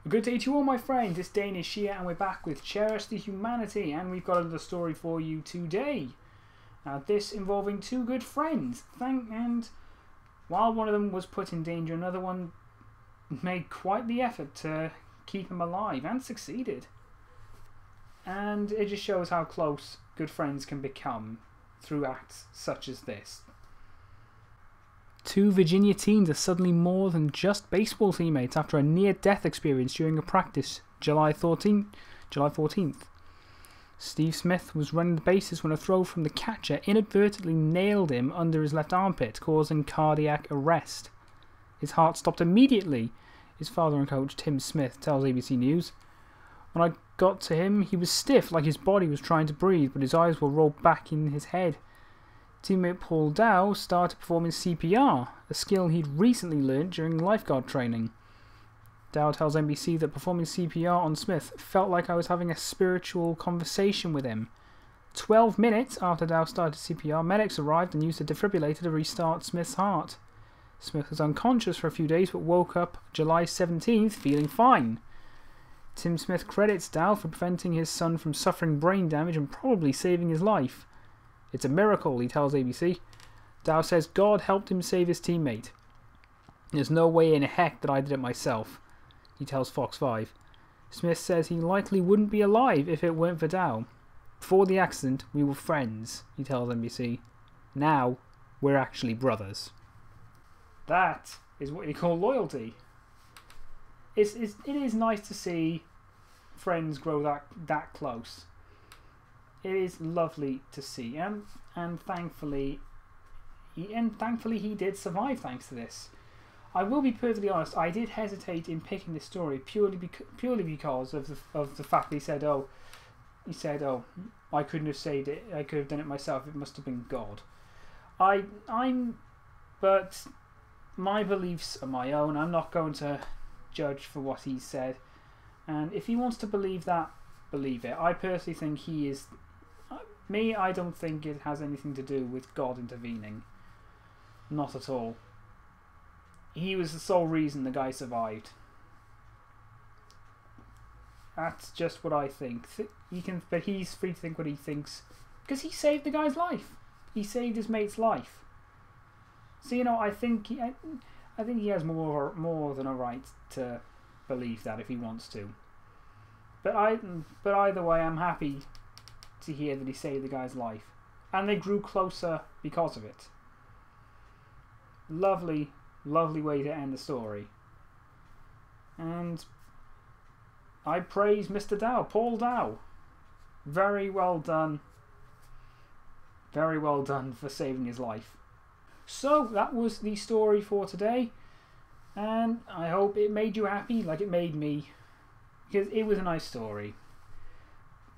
Good day to you all, my friends. It's Danish here, and we're back with Cherish the Humanity, and we've got another story for you today. This involving two good friends. And while one of them was put in danger, another one made quite the effort to keep him alive and succeeded. And it just shows how close good friends can become through acts such as this. Two Virginia teens are suddenly more than just baseball teammates after a near-death experience during a practice July 14th. Steve Smith was running the bases when a throw from the catcher inadvertently nailed him under his left armpit, causing cardiac arrest. His heart stopped immediately, his father and coach Tim Smith tells ABC News. When I got to him, he was stiff, like his body was trying to breathe, but his eyes were rolled back in his head. Teammate Paul Dow started performing CPR, a skill he'd recently learned during lifeguard training. Dow tells NBC that performing CPR on Smith felt like I was having a spiritual conversation with him. 12 minutes after Dow started CPR, medics arrived and used a defibrillator to restart Smith's heart. Smith was unconscious for a few days but woke up July 17th feeling fine. Tim Smith credits Dow for preventing his son from suffering brain damage and probably saving his life. It's a miracle, he tells ABC. Dow says God helped him save his teammate. There's no way in heck that I did it myself, he tells Fox 5. Smith says he likely wouldn't be alive if it weren't for Dow. Before the accident, we were friends, he tells NBC. Now, we're actually brothers. That is what you call loyalty. It is nice to see friends grow that close. It is lovely to see, and thankfully he did survive thanks to this. I will be perfectly honest. I did hesitate in picking this story purely because of the fact that he said, "Oh, I couldn't have saved it. I could have done it myself. It must have been God." But my beliefs are my own. I'm not going to judge for what he said, and if he wants to believe that, believe it. I personally think he is. I don't think it has anything to do with God intervening. Not at all. He was the sole reason the guy survived. That's just what I think. But he's free to think what he thinks because he saved the guy's life. He saved his mate's life. So I think he has more than a right to believe that if he wants to. But either way, I'm happy to hear that he saved the guy's life, and they grew closer because of it. Lovely, lovely way to end the story. And I praise Mr. Dow, Paul Dow. Very well done. Very well done for saving his life. So that was the story for today, and I hope it made you happy like it made me, because it was a nice story.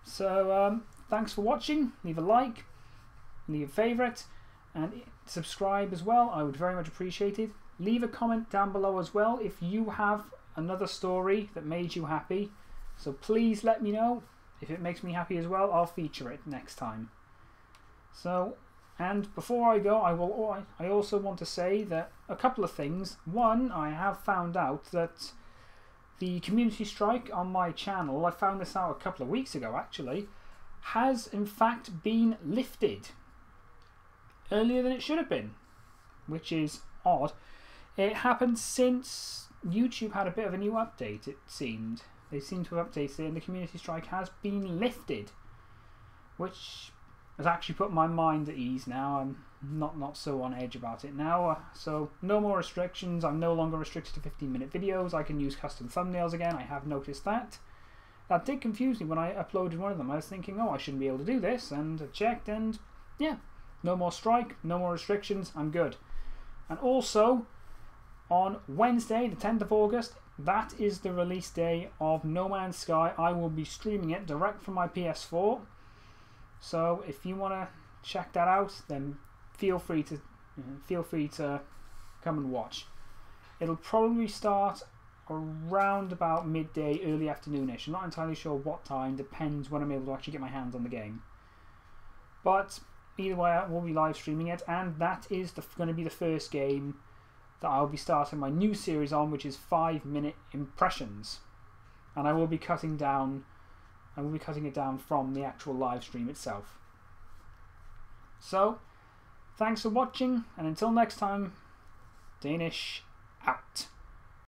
So thanks for watching. Leave a like, leave a favourite, and subscribe as well. I would very much appreciate it. Leave a comment down below as well if you have another story that made you happy. So please let me know. If it makes me happy as well, I'll feature it next time. So, and before I go, I also want to say that a couple of things. One, I have found out that the community strike on my channel, I found this out a couple of weeks ago actually, has in fact been lifted earlier than it should have been, which is odd. It happened since YouTube had a bit of a new update, it seemed. They seem to have updated it and the community strike has been lifted, which has actually put my mind at ease now. I'm not so on edge about it now. So no more restrictions. I'm no longer restricted to 15-minute videos. I can use custom thumbnails again. I have noticed that. That did confuse me when I uploaded one of them. I was thinking, oh, I shouldn't be able to do this, and I checked, and yeah, no more strike, no more restrictions, I'm good. And also, on Wednesday, the 10th of August, that is the release day of No Man's Sky. I will be streaming it direct from my PS4. So if you want to check that out, then feel free to come and watch. It'll probably start around about midday, early afternoonish. I'm not entirely sure what time. Depends when I'm able to actually get my hands on the game. But either way, I will be live streaming it, and that is going to be the first game that I'll be starting my new series on, which is 5-minute impressions. and I will be cutting it down from the actual live stream itself. So, thanks for watching, and until next time, Danish out.